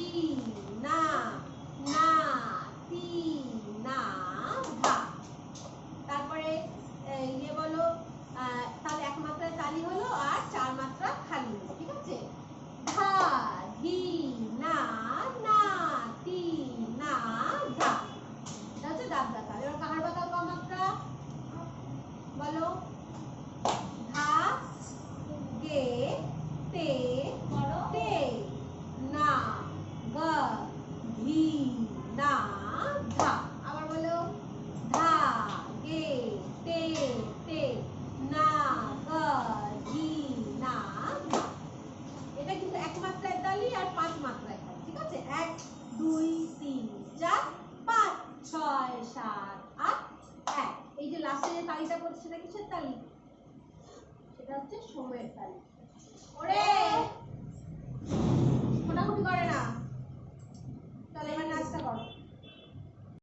ঝি না না তি না ধা। তারপরে ইয়ে বলো, তাহলে এক মাত্রায় তালি হলো আর চার মাত্রা খালি হলো, ঠিক আছে? ধা ধি না না তি না ধা, এটা হচ্ছে দাবদা তাল। এবার কাহার বাঁকা ক মাত্রা বলো? ধা গে তে তে না গা ধি না ধা। আবার বলো, ধা গে তে তে না গা ধি না ধা। এটা কিন্তু এক মাত্রায় তালি আর পাঁচ মাত্রায় তালি, ঠিক আছে? 1 2 3 4 5 6 7 8 1। এই যে লাস্টে যে তালিটা করছে সেটা কিসের তালি? সেটা হচ্ছে সময়ের তালি। ওরে